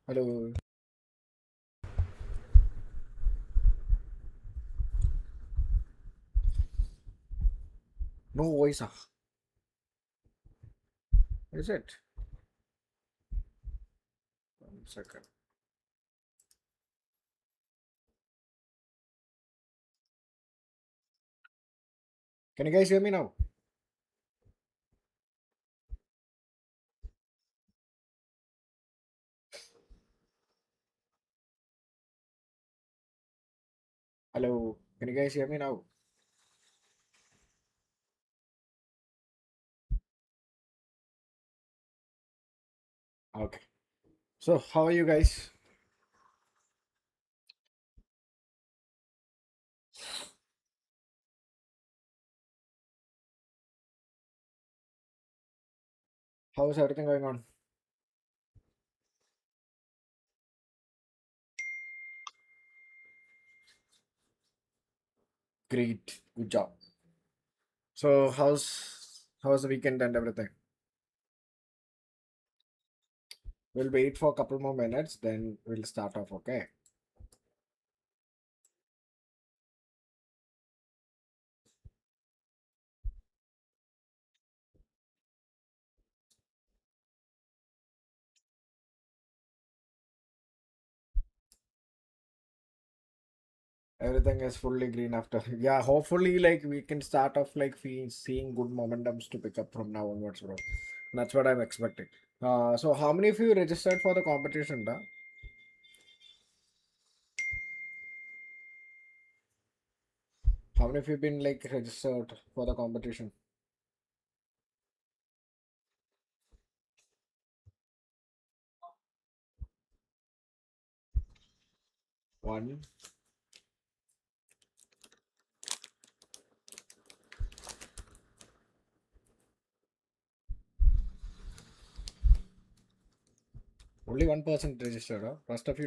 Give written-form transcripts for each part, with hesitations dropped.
Hello. No voice. Is it? 1 second. Can you guys hear me now? Hello. Can you guys hear me now? Okay. So, how are you guys? How is everything going on? Great. Good job. So, how's the weekend and everything? We'll wait for a couple more minutes, then we'll start off. Okay. Everything is fully green after. Yeah. Hopefully, like we can start off like seeing good momentums to pick up from now onwards, bro. That's what I'm expecting. So how many of you registered for the competition, da? How many of you been like registered for the competition? One. Only one person registered, huh? Rest of you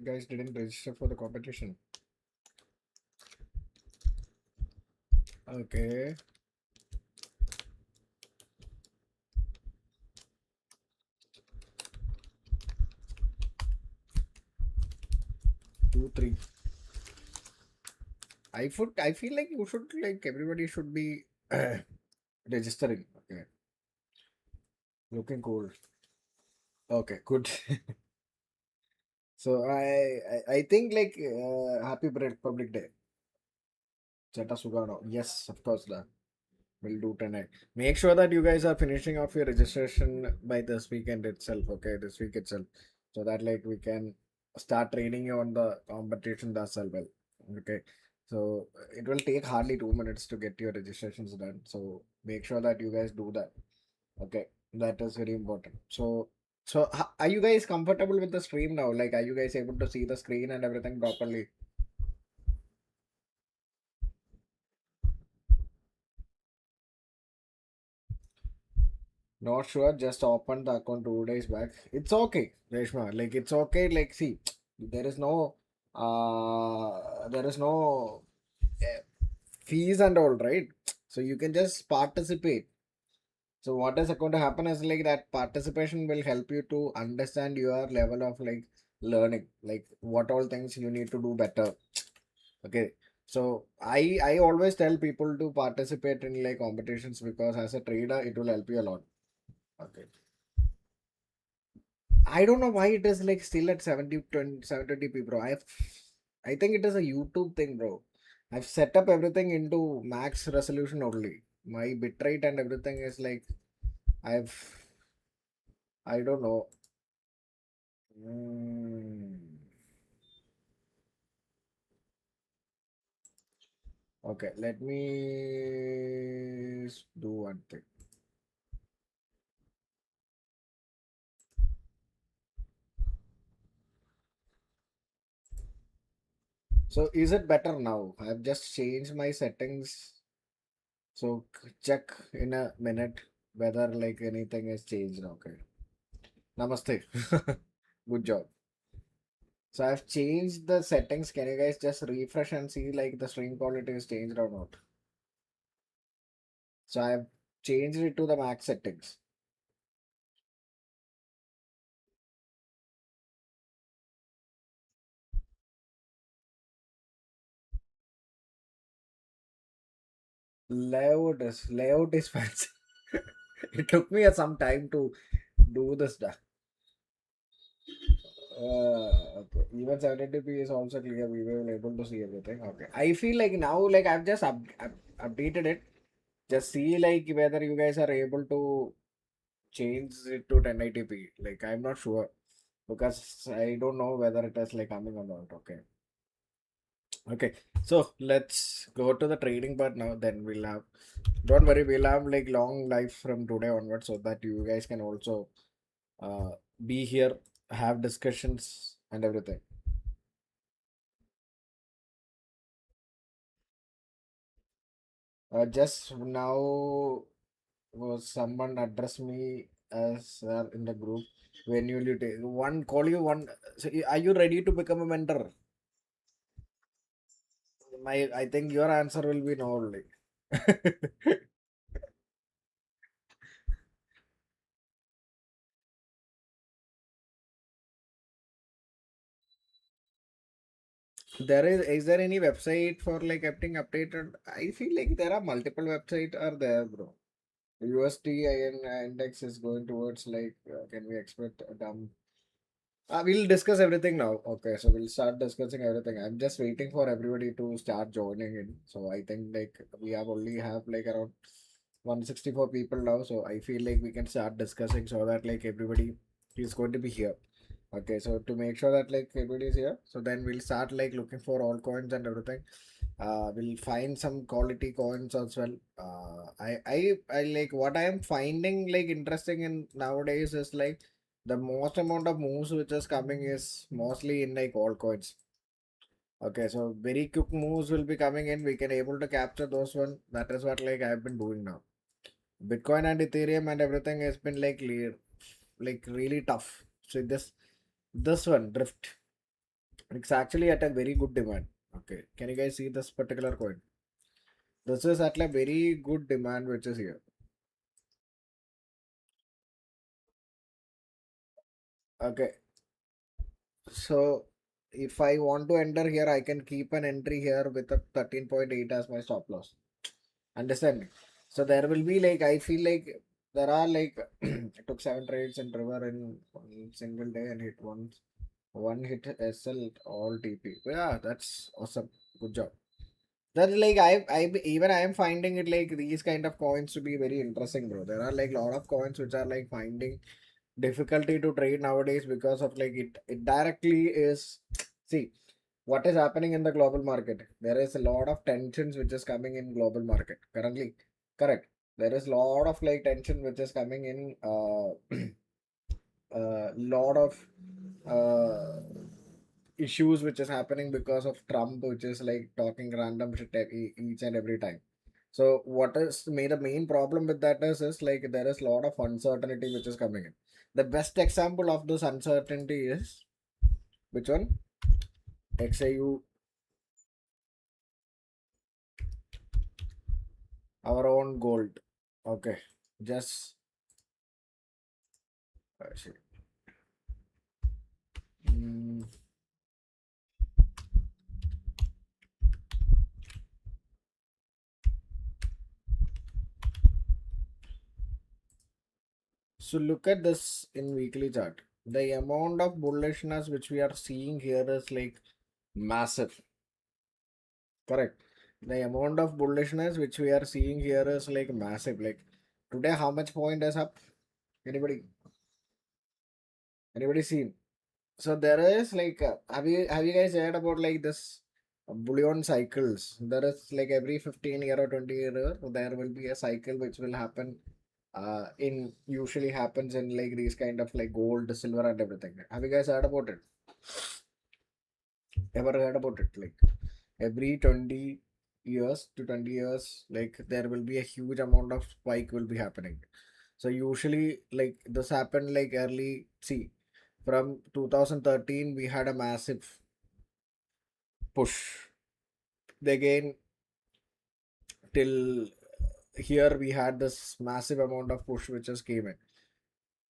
guys didn't register for the competition. Okay. 2, 3. I feel like you should like everybody should be registering. Okay. Looking cool. Okay, good. So I think like happy Republic Day. Cheta Sugano. Yes, of course, da. We'll do tonight. Make sure that you guys are finishing off your registration by this weekend itself, okay? This week itself. So that like we can start training you on the competition as well. Okay. So it will take hardly 2 minutes to get your registrations done. So make sure that you guys do that. Okay. That is very important. So are you guys comfortable with the stream now? Like are you guys able to see the screen and everything properly? Not sure, just opened the account 2 days back. It's okay, Reshma. Like it's okay. Like see, there is no uh, fees and all, right? So you can just participate. So what is going to happen is like that participation will help you to understand your level of like learning, like what all things you need to do better. Okay. So I always tell people to participate in like competitions because as a trader it will help you a lot. Okay. I don't know why it is like still at 720p, bro. I think it is a YouTube thing, bro. I've set up everything into max resolution only. My bitrate and everything is like I've I don't know. Mm, okay, let me do one thing. So is it better now? I've just changed my settings. So check in a minute whether like anything has changed. Okay. Namaste. Good job. So I've changed the settings. Can you guys just refresh and see like the stream quality is changed or not? So I've changed it to the max settings. Layout is fancy. It took me some time to do this stuff. Okay. Even 720p is also clear. We were able to see everything. Okay. I feel like now, like I've just updated it. Just see like whether you guys are able to change it to 1080p. Like I'm not sure because I don't know whether it is like coming or not. Okay. Okay. So let's go to the trading part now. Then we'll have. Don't worry. We'll have like long life from today onwards so that you guys can also uh, be here, have discussions and everything. Just now was someone addressed me as in the group. When will you take one call you one? So are you ready to become a mentor? I think your answer will be no only. Is there any website for like getting updated? I feel like there are multiple websites are there, bro. USD index is going towards like can we expect a dump? We'll discuss everything now. Okay, so we'll start discussing everything. I'm just waiting for everybody to start joining in. So I think like we have only have like around 164 people now. So I feel like we can start discussing so that like everybody is going to be here. Okay, so to make sure that like everybody is here, so then we'll start like looking for all coins and everything. We'll find some quality coins as well. I like what I am finding like interesting in nowadays is like the most amount of moves which is coming is mostly in like altcoins. Okay, so very quick moves will be coming in. We can able to capture those one. That is what like I've been doing now. Bitcoin and Ethereum and everything has been like really tough. So this one drift, it's actually at a very good demand. Okay, can you guys see this particular coin? This is at a very good demand which is here. Okay, so if I want to enter here, I can keep an entry here with a 13.8 as my stop loss. Understand me? So there will be like I feel like there are like I took 7 trades in River in one single day and hit one hit SL all TP. Yeah, that's awesome. Good job. That like I am finding it like these kind of coins to be very interesting, bro. There are like a lot of coins which are like finding difficulty to trade nowadays because of like it directly is see what is happening in the global market. There is a lot of tensions which is coming in global market currently. Correct. There is a lot of like tension which is coming in lot of uh, issues which is happening because of Trump, which is like talking random shit each and every time. So what is made the main problem with that is like there is a lot of uncertainty which is coming in. The best example of this uncertainty is which one? XAU, our own gold. Okay, just see. Mm, so look at this in weekly chart. The amount of bullishness which we are seeing here is like massive. Correct. The amount of bullishness which we are seeing here is like massive. Like today, how much point is up? Anybody? Anybody seen? So there is like, have you guys heard about like this bullion cycles? There is like every 15 year or 20 year, there will be a cycle which will happen. In usually happens in like these kind of like gold, silver, and everything. Have you guys heard about it? Ever heard about it? Like every 20 years to 20 years, like there will be a huge amount of spike will be happening. So usually like this happened like early, see, from 2013 we had a massive push. Again till here we had this massive amount of push which just came in.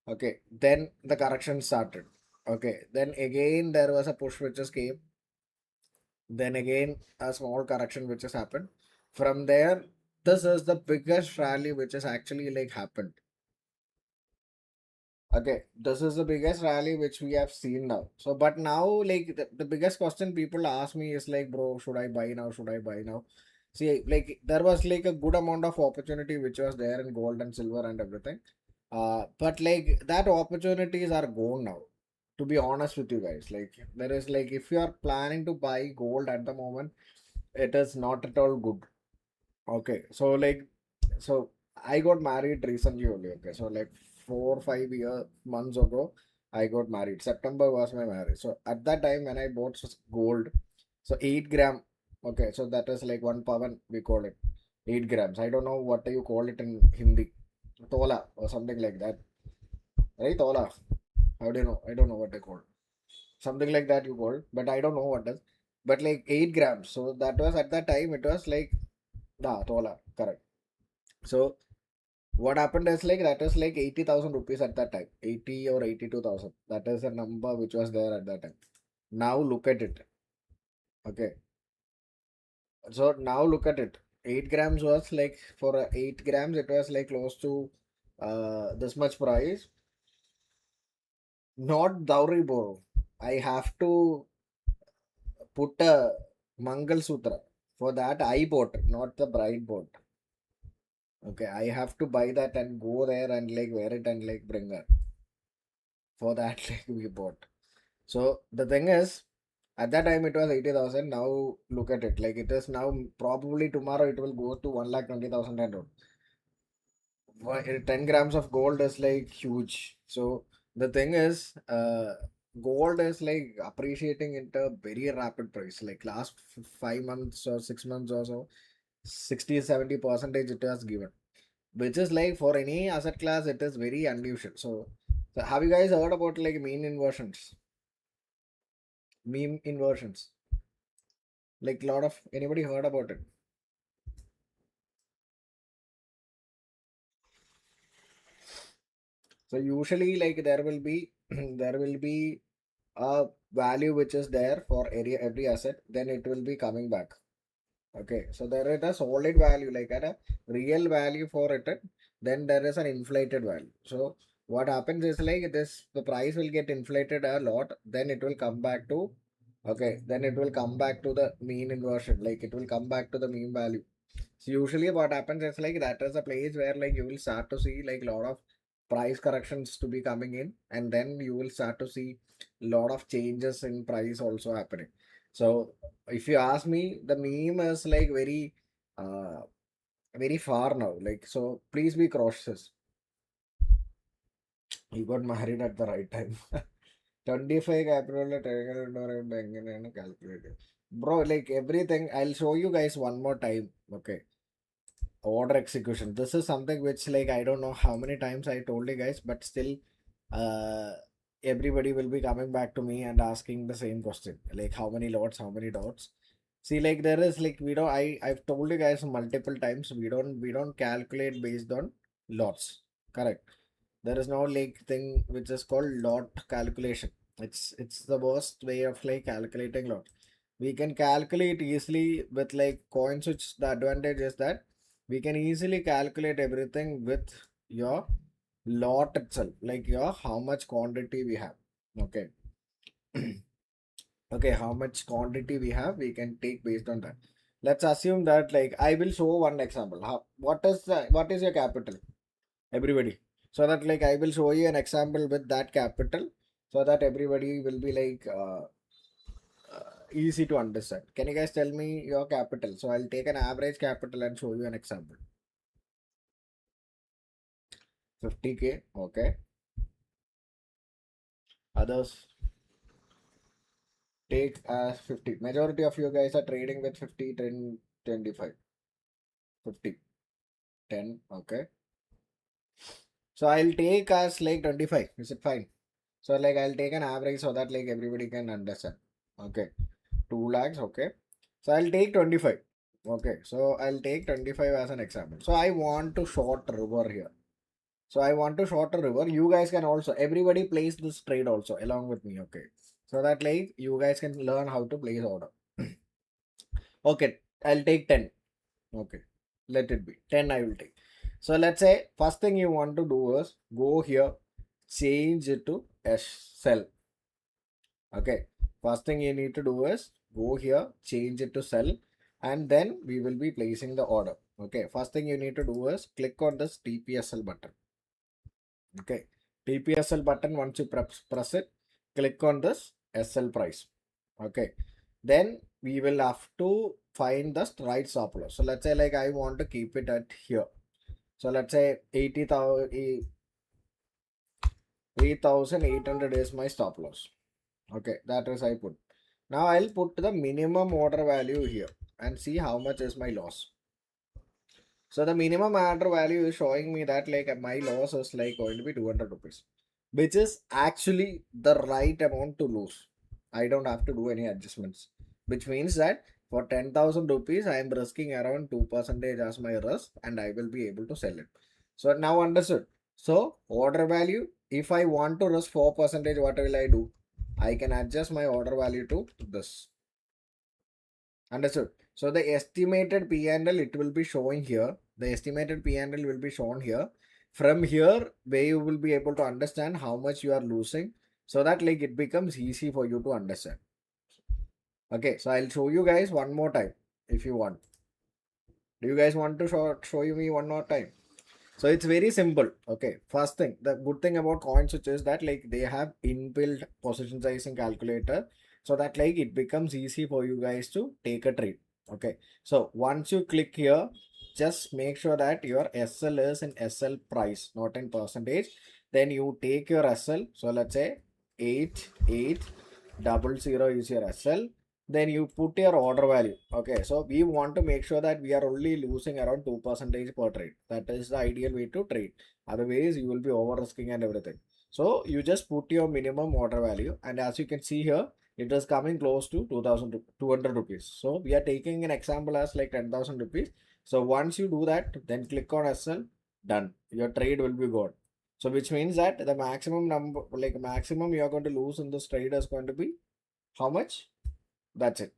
Okay, then the correction started. Okay, then again there was a push which just came. Then again a small correction which has happened. From there this is the biggest rally which has actually like happened. Okay, this is the biggest rally which we have seen now. So, but now, like the biggest question people ask me is like, bro, should I buy now? Should I buy now? See, like there was like a good amount of opportunity which was there in gold and silver and everything. But like that opportunities are gone now. To be honest with you guys, like there is like if you are planning to buy gold at the moment, it is not at all good. Okay, so like, so I got married recently only. Okay, so like 4 5 months ago, I got married. September was my marriage. So at that time when I bought gold, so 8 gram. Okay, so that is like 1 pound we call it, 8 grams. I don't know what do you call it in Hindi, tola or something like that, right? Tola. How do you know? I don't know what they call. Something like that you call, but I don't know what does. But like 8 grams. So that was at that time. It was like tola, correct. So what happened is like that is like 80,000 rupees at that time, 80 or 82,000. That is a number which was there at that time. Now look at it. Okay. So now look at it. 8 grams was like for 8 grams, it was like close to this much price. Not dowry, bro. I have to put a Mangal Sutra. For that, I bought, not the bride bought. Okay. I have to buy that and go there and like wear it and like bring her. For that, like we bought. So the thing is, at that time it was 80,000. Now look at it, like it is now probably tomorrow it will go to 1,20,000 and all. 10 grams of gold is like huge. So the thing is, gold is like appreciating at a very rapid price. Like last 5 months or 6 months or so, 60 70% it has given, which is like for any asset class, it is very unusual. So have you guys heard about like meme inversions? Like lot of anybody heard about it? So usually like there will be there will be a value which is there for every asset, then it will be coming back. Okay, so there is a solid value like at a real value for it, then there is an inflated value. So what happens is like this, the price will get inflated a lot, then it will come back to, okay, then it will come back to the mean inversion, like it will come back to the mean value. So usually what happens is like that is a place where like you will start to see like a lot of price corrections to be coming in, and then you will start to see a lot of changes in price also happening. So if you ask me, the meme is like uh very far now. Like so please be cautious. You got married at the right time. 25 capital എങ്ങനെയാണ് calculated. Bro, like everything, I'll show you guys one more time. Okay. Order execution. This is something which like I don't know how many times I told you guys, but still uh everybody will be coming back to me and asking the same question, like how many lots, how many dots. See, like there is like we don't, I've told you guys multiple times, we don't calculate based on lots, correct? There is no like thing which is called lot calculation. It's the worst way of like calculating lot. We can calculate easily with like coins, which the advantage is that we can easily calculate everything with your lot itself, like your how much quantity we have. Okay. Okay, how much quantity we have, we can take based on that. Let's assume that like I will show one example. What is your capital? Everybody. So that like I will show you an example with that capital, so that everybody will be like easy to understand. Can you guys tell me your capital? So I'll take an average capital and show you an example. 50K. Okay. Others take as 50. Majority of you guys are trading with 50, 10, 25. 50, 10. Okay. So I'll take as like 25. Is it fine? So like I'll take an average so that like everybody can understand. Okay. 2 lakhs. Okay. So I'll take 25. Okay. So I'll take 25 as an example. So I want to short river here. So I want to short a river. You guys can also, everybody plays this trade also along with me. Okay. So that like you guys can learn how to place order. Okay. I'll take 10. Okay. let it be 10 I will take. So let's say first thing you want to do is go here, change it to sell. Okay, first thing you need to do is go here, change it to sell, and then we will be placing the order. Okay, first thing you need to do is click on this TPSL button. Okay, TPSL button, once you press it, click on this SL price. Okay, then we will have to find the right stop loss. So let's say like I want to keep it at here. So let's say 8,800 is my stop loss. Okay, that is I put. Now I'll put the minimum order value here and see how much is my loss. So the minimum order value is showing me that like my loss is like going to be 200 rupees, which is actually the right amount to lose. I don't have to do any adjustments, which means that for 10,000 rupees, I am risking around 2% as my risk and I will be able to sell it. So now understood. So order value, if I want to risk 4%, what will I do? I can adjust my order value to this. Understood. So the estimated P&L, it will be showing here. The estimated P&L will be shown here. From here, where you will be able to understand how much you are losing, so that like it becomes easy for you to understand. Okay, so I'll show you guys one more time if you want. Do you guys want to show you me one more time? So it's very simple. Okay, first thing, the good thing about CoinSwitch is that like they have inbuilt position sizing calculator, so that like it becomes easy for you guys to take a trade. Okay, so once you click here, just make sure that your SL is in SL price, not in percentage. Then you take your SL. So let's say 8800 is your SL. Then you put your order value. Okay, so we want to make sure that we are only losing around 2% per trade. That is the ideal way to trade. Otherwise, you will be over risking and everything. So you just put your minimum order value, and as you can see here, it is coming close to 2,200 rupees. So we are taking an example as like 10,000 rupees. So once you do that, then click on SL, done. Your trade will be gone. So which means that the maximum number, like maximum you are going to lose in this trade is going to be how much? That's it.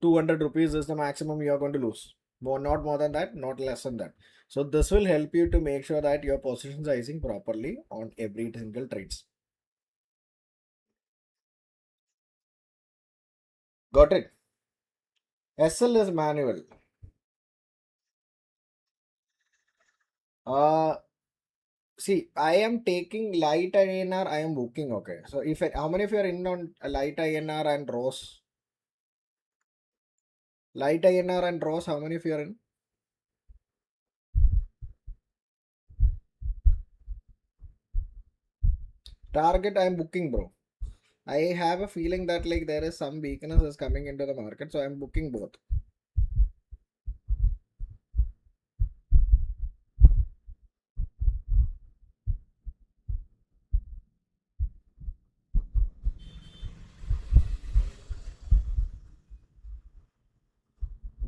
200 rupees is the maximum you are going to lose. Not more than that, not less than that. So this will help you to make sure that your position sizing properly on every single trades. Got it? SL is manual. See, I am taking light INR, I am booking. Okay. So if how many of you are in on light INR and ROS? Light INR and ROS, how many of you are in? Target, I am booking, bro. I have a feeling that like there is some weakness is coming into the market, so I am booking both.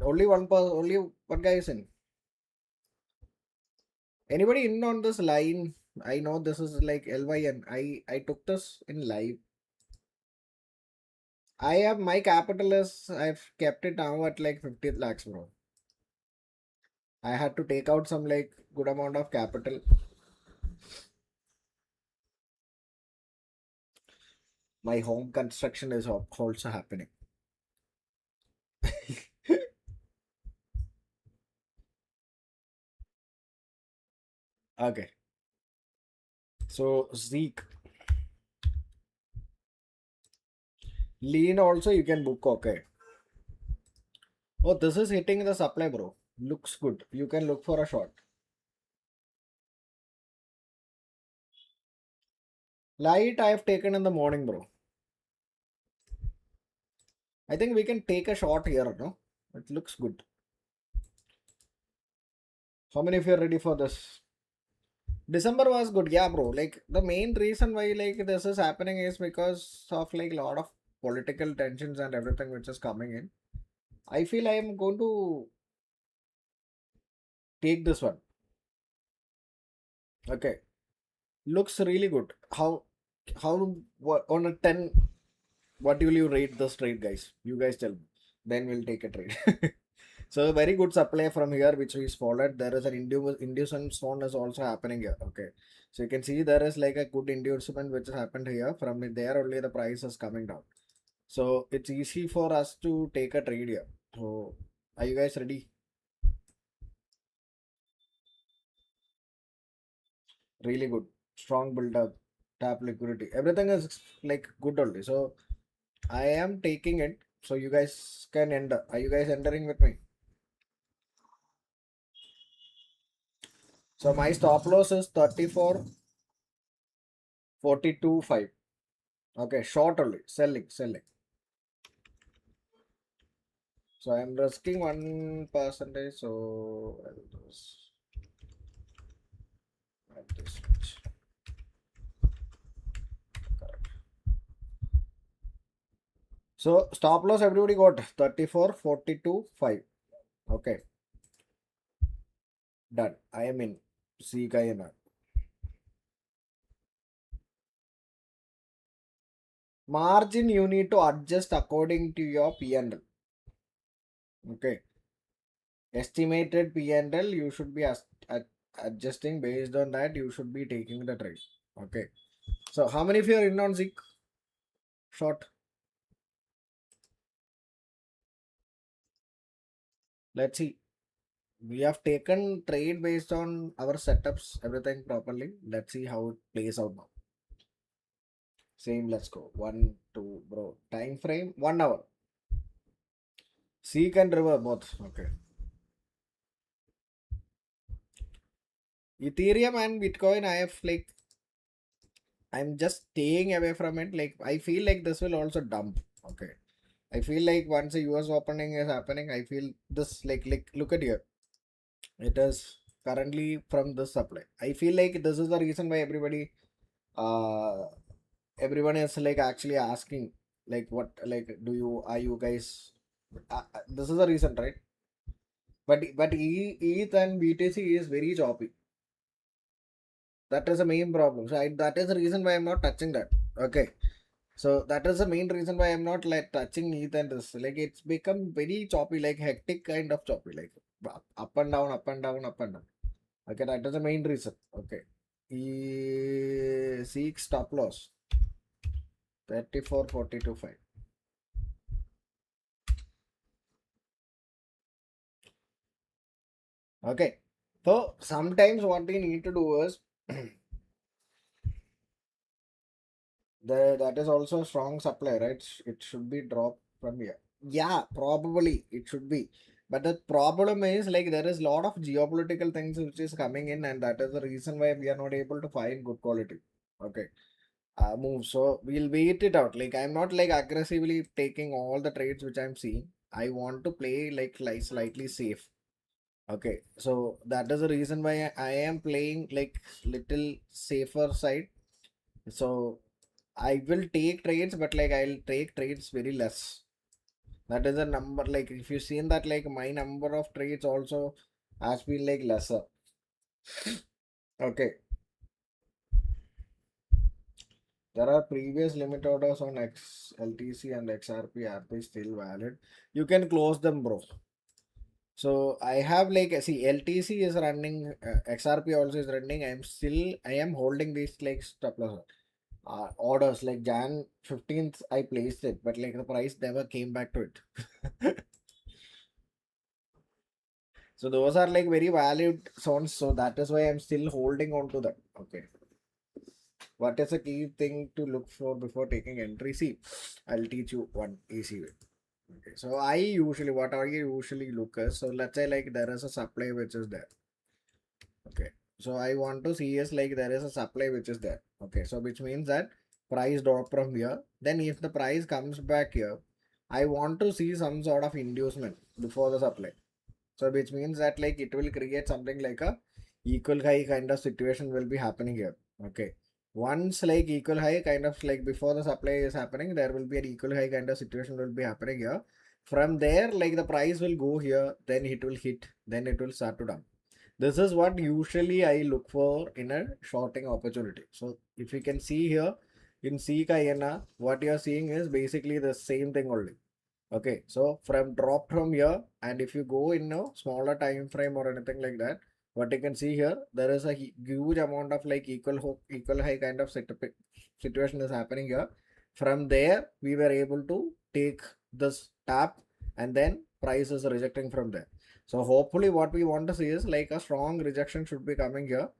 Only one guy is in. Anybody in on this line? I know this is like LYN. I took this in live. I have my capital is I've kept it now at like 50 lakhs, bro. I had to take out some like good amount of capital. My home construction is also happening. Okay. So Zeke. Lean also you can book, okay. Oh, this is hitting the supply, bro. Looks good. You can look for a shot. Light I have taken in the morning, bro. I think we can take a shot here, no? It looks good. How many of you are ready for this? December was good, yeah, bro. Like the main reason why like this is happening is because of like a lot of political tensions and everything which is coming in. I feel I am going to take this one. Okay, looks really good. How what, on a 10? What will you rate this trade, guys? You guys tell me. Then we'll take a trade. So a very good supply from here which is followed. There is an inducement zone is also happening here. Okay. So you can see there is like a good inducement which has happened here. From there only the price is coming down. So it's easy for us to take a trade here. So are you guys ready? Really good. Strong build up, tap liquidity. Everything is like good only. So I am taking it. So you guys can enter. Are you guys entering with me? So my stop loss is 34.42.5. Okay, short only. Selling. So I'm risking 1%. So I'll just add this much. Correct. So stop loss everybody got 34.42.5. Okay, done. I am in CKNR. Margin you need to adjust according to your P&L. Okay. Estimated P&L you should be adjusting based on that. You should be taking the trade. Okay. So how many of you are in on Zik short? Let's see. We have taken trade based on our setups, everything properly. Let's see how it plays out now. Same, let's go. 1, 2, bro. Time frame 1 hour. Seek and river both. Okay. Ethereum and Bitcoin, I have like, I'm just staying away from it. Like, I feel like this will also dump. Okay. I feel like once a US opening is happening, I feel this like look at here. It is currently from this supply. I feel like this is the reason why uh everyone is like actually asking like what like do you are you guys this is the reason, right? But ETH and BTC is very choppy. That is the main problem. So that is the reason why I'm not touching that. Okay. So that is the main reason why I'm not like touching ETH and this. Like it's become very choppy, like hectic kind of choppy, like up and down, up and down, up and down. Okay, that is the main reason. Okay. Seek stop loss 34.42.5. Okay. So sometimes what we need to do is that is also a strong supply, right? It should be dropped from here. Yeah, probably it should be. But the problem is like there is a lot of geopolitical things which is coming in, and that is the reason why we are not able to find good quality. Okay. Move. So we'll wait it out. Like I'm not like aggressively taking all the trades which I'm seeing. I want to play like slightly safe. Okay. So that is the reason why I am playing like little safer side. So I will take trades, but like I'll take trades very less. That is a number. Like if you seen that, like my number of trades also has been like lesser. Okay. There are previous limit orders on XLTC and XRP. Are they still valid? You can close them, bro. So I have like see LTC is running, XRP also is running. I am holding these like stop loss orders like Jan 15th. I placed it, but like the price never came back to it. So those are like very valid zones. So that is why I'm still holding on to that. Okay. What is a key thing to look for before taking entry? See, I'll teach you one easy way. Okay. So what I usually look at? So let's say like there is a supply which is there. Okay. So I want to see is like there is a supply which is there. Okay. So which means that price drop from here. Then if the price comes back here, I want to see some sort of inducement before the supply. So which means that like it will create something like a equal high kind of situation will be happening here. Okay. Once like equal high kind of like before the supply is happening, there will be an equal high kind of situation will be happening here. From there, like the price will go here, then it will hit, then it will start to down. This is what usually I look for in a shorting opportunity. So if you can see here in CKNA, what you are seeing is basically the same thing only. Okay, so from drop from here, and if you go in a smaller time frame or anything like that, what you can see here, there is a huge amount of like equal high kind of situation is happening here. From there, we were able to take this tap, and then price is rejecting from there. So hopefully what we want to see is like a strong rejection should be coming here,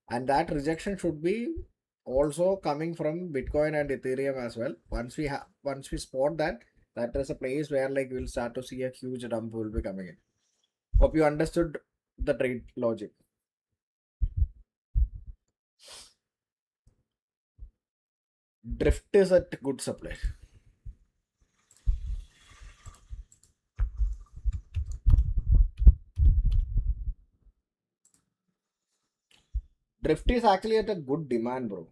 and that rejection should be also coming from Bitcoin and Ethereum as well. Once we spot that, that is a place where like we'll start to see a huge dump will be coming in. Hope you understood the trade logic. Drift is at good supply. Drift is actually at a good demand, bro.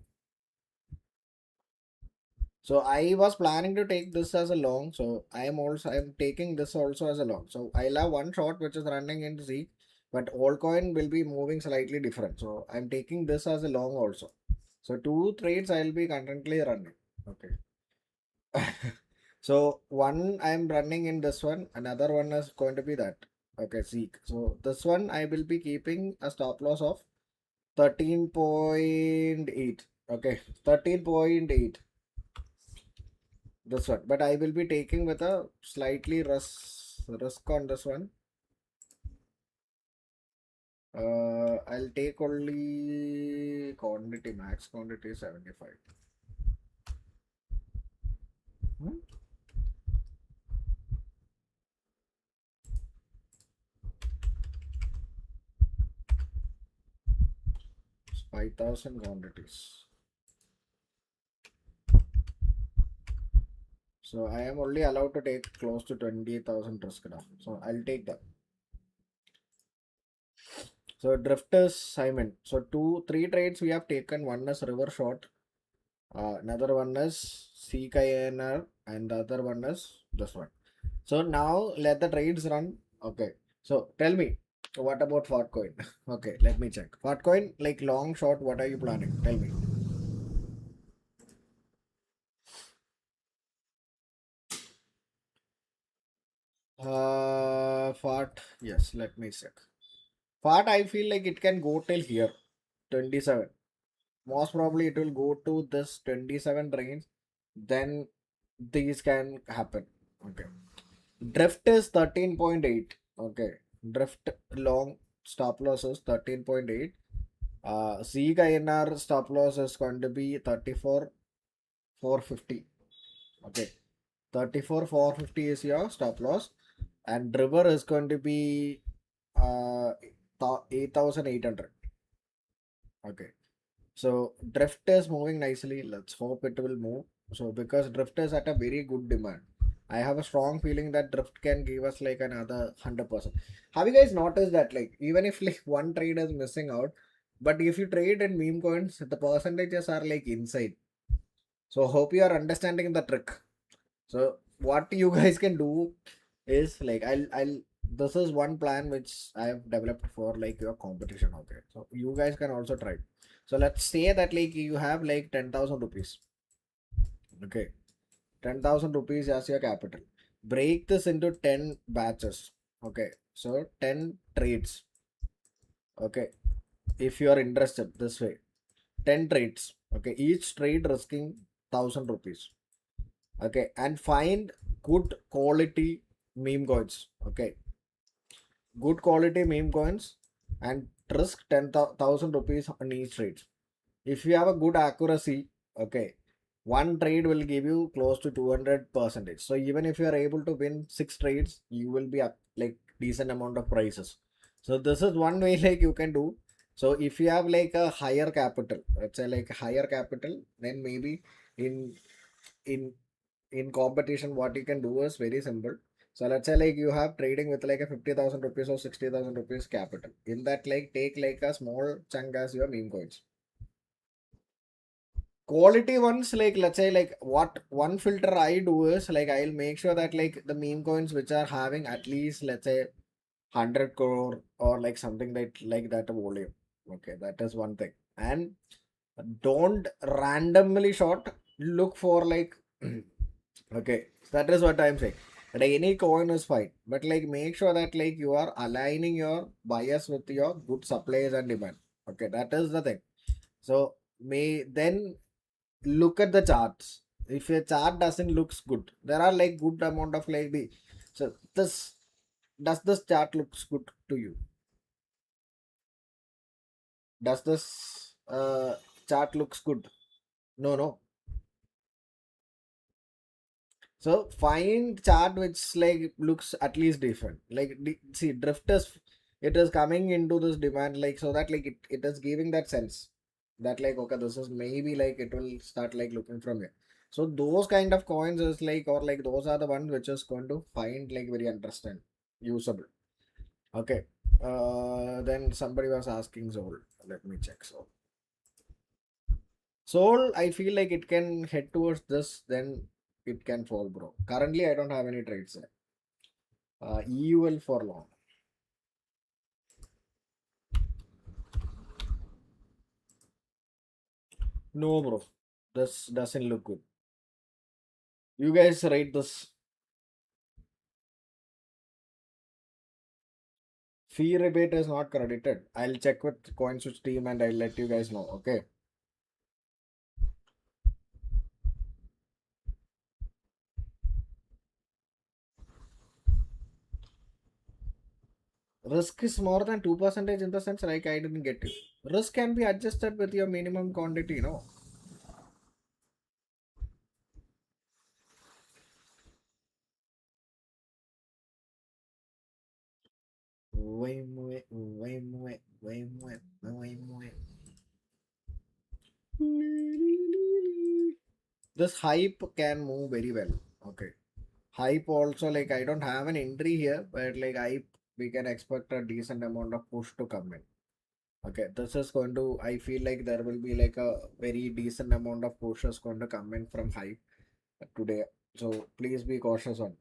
So I was planning to take this as a long. So I'm taking this also as a long. So I'll have one short which is running into Z, but altcoin will be moving slightly different. So I'm taking this as a long also. So two trades I'll be currently running. Okay. So one I'm running in this one, another one is going to be that. Okay, Seek. So this one I will be keeping a stop loss of 13.8. Okay, 13.8. This one, but I will be taking with a slightly risk on this one. I'll take only quantity, max quantity 75. Hmm? 5,000 quantities. So I am only allowed to take close to 20,000 risk now. So I'll take that. So drifters, Simon. So three trades we have taken. One is river short. Another one is CKNR, and the other one is this one. So now let the trades run. Okay. So tell me, what about Fortcoin? Okay, let me check. Fortcoin, like long, short, what are you planning? Tell me. Fart, yes, let me check. Fart, I feel like it can go till here, 27. Most probably it will go to this 27 range. Then these can happen. Okay. Drift is 13.8. Okay. Drift long stop loss is 13.8. CKNR stop loss is going to be 34,450. Okay. 34,450 is your stop loss. And river is going to be 8,800. Okay. So drift is moving nicely. Let's hope it will move. So because drift is at a very good demand, I have a strong feeling that drift can give us like another 100%. Have you guys noticed that like even if like one trade is missing out, but if you trade in meme coins, the percentages are like insane. So hope you are understanding the trick. So what you guys can do is like I'll this is one plan which I have developed for like your competition. Okay, so you guys can also try. So let's say that like you have like 10,000 rupees. Okay, 10,000 rupees as your capital. Break this into 10 batches. Okay, so 10 trades. Okay, if you are interested this way, 10 trades. Okay, each trade risking 1,000 rupees. Okay, and find good quality meme coins. Okay, good quality meme coins and risk 10,000 rupees on each trade. If you have a good accuracy, okay, one trade will give you close to 200%. So even if you are able to win 6 trades, you will be up like decent amount of prices. So this is one way like you can do. So if you have like a higher capital, let's say like higher capital, then maybe in in in competition what you can do is very simple. So let's say like you have trading with like a 50,000 rupees or 60,000 rupees capital. In that like take like a small chunk as your meme coins. Quality ones, like let's say like what one filter I do is like I'll make sure that like the meme coins which are having at least let's say 100 crore or like something like that volume. Okay, that is one thing. And don't randomly short, look for like okay, that is what I'm saying. Like any coin is fine, but like make sure that like you are aligning your bias with your good supplies and demand. Okay, that is the thing. So may then look at the charts. If your chart doesn't looks good, there are like good amount of like the, so this, does this chart looks good to you? Does this chart looks good? No, no. So find chart which like looks at least different. Like see drift is, it is coming into this demand like, so that like it is giving that sense that like okay, this is maybe like it will start like looking from here. So those kind of coins is like, or like those are the ones which is going to find like very interesting, usable. Okay. Then somebody was asking Zol. Let me check. Soul, I feel like it can head towards this, then it can fall, bro. Currently, I don't have any trades there. EUL for long. No, bro. This doesn't look good. You guys rate this. Fee rebate is not credited. I'll check with CoinSwitch team and I'll let you guys know. Okay. Risk is more than 2% in the sense like I didn't get it. Risk can be adjusted with your minimum quantity, no? Way more, way more, way more, way more. This hype can move very well. Okay. Hype also, like I don't have an entry here, but like hype, we can expect a decent amount of push to come in. Okay, this is going to, I feel like there will be like a very decent amount of push is going to come in from hype today. So please be cautious on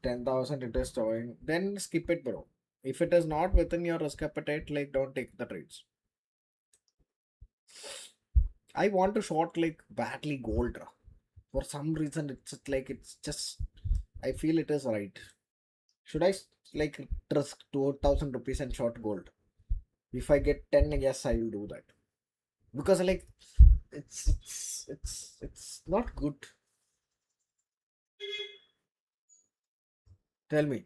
10,000 it is showing. Then skip it, bro. If it is not within your risk appetite, like don't take the trades. I want to short like badly gold. For some reason, it's like it's just, I feel it is right. Should I like risk 2,000 rupees and short gold? If I get 10, yes, I will do that. Because like it's not good. Tell me.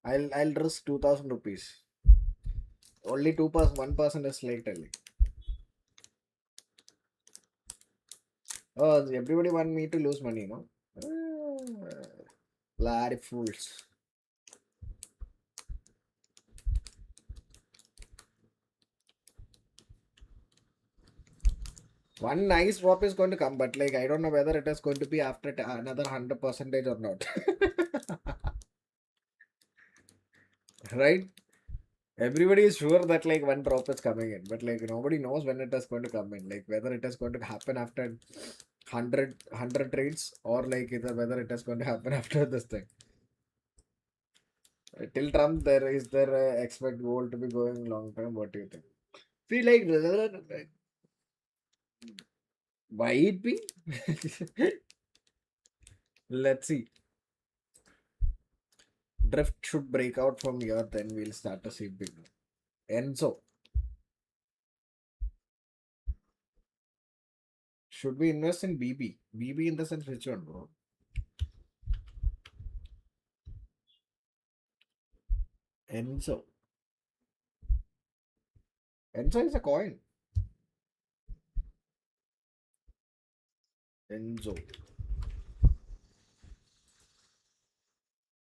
I'll risk 2,000 rupees. Only 2%, 1% is like telling. Oh, everybody want me to lose money, no? Bloody fools. One nice drop is going to come, but like I don't know whether it is going to be after another 100% or not. Right? Everybody is sure that like one drop is coming in, but like nobody knows when it is going to come in. Like whether it is going to happen after 100 trades or like either whether it is going to happen after this thing. Till Trump, there is there expect gold to be going long term. What do you think? Feel like why it be? Let's see. Drift should break out from here, then we'll start to see big. Enzo, should we invest in BB? BB in the sense which one, bro? Enzo. Enzo is a coin. Enzo.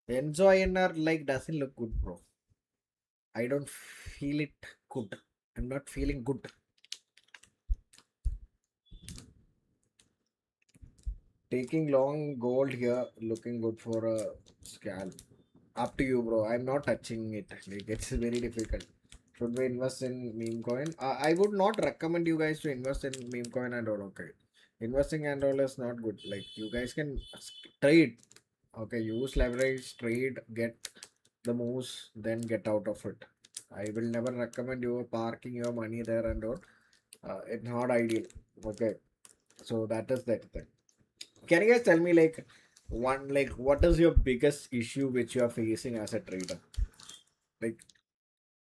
Enzo INR like doesn't look good, bro. I don't feel it good. I'm not feeling good. Taking long gold here, looking good for a scalp. Up to you, bro. I'm not touching it. Like it's very difficult. Should we invest in meme coin? I would not recommend you guys to invest in meme coin and all. Okay, investing and all is not good. Like you guys can trade. Okay, use leverage, trade, get the moves, then get out of it. I will never recommend you parking your money there and all. It's not ideal. Okay, so that is that thing. Can you guys tell me like what is your biggest issue which you are facing as a trader? Like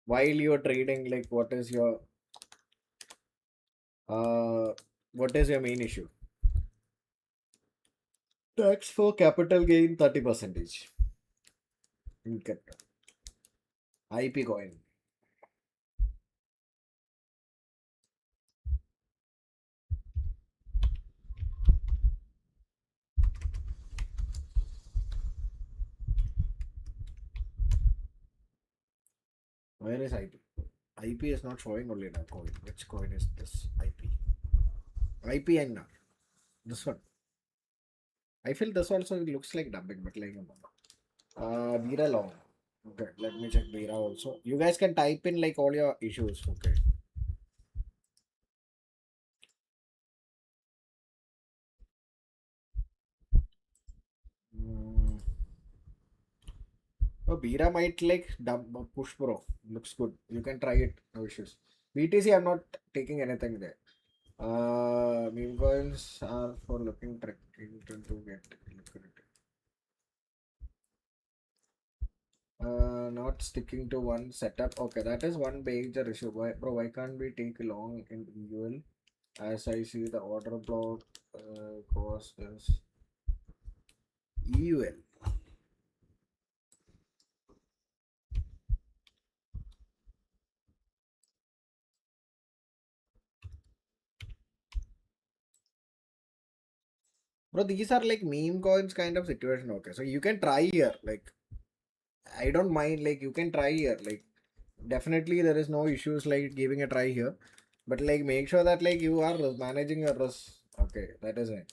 while you're trading, like uh what is your main issue? Tax for capital gain 30 percentage in crypto. IP coin. Where is IP? IP is not showing only that coin. Which coin is this IP? IPNR. This one. I feel this also looks like dumping, but like Bira long. Okay, let me check Bira also. You guys can type in like all your issues. Okay. Mm. Oh, Bira might like dump push pro. Looks good. You can try it. No issues. BTC, I'm not taking anything there. Meme coins are for looking tracking to get liquidity. Not sticking to one setup. Okay, that is one major issue. Why, bro? Why can't we take long in EUL? As I see the order block cost is EUL. Bro, these are like meme coins kind of situation. Okay, so you can try here. Like, I don't mind. Like, you can try here. Like, definitely there is no issues like giving a try here. But like, make sure that like you are managing your risk. Okay, that is it.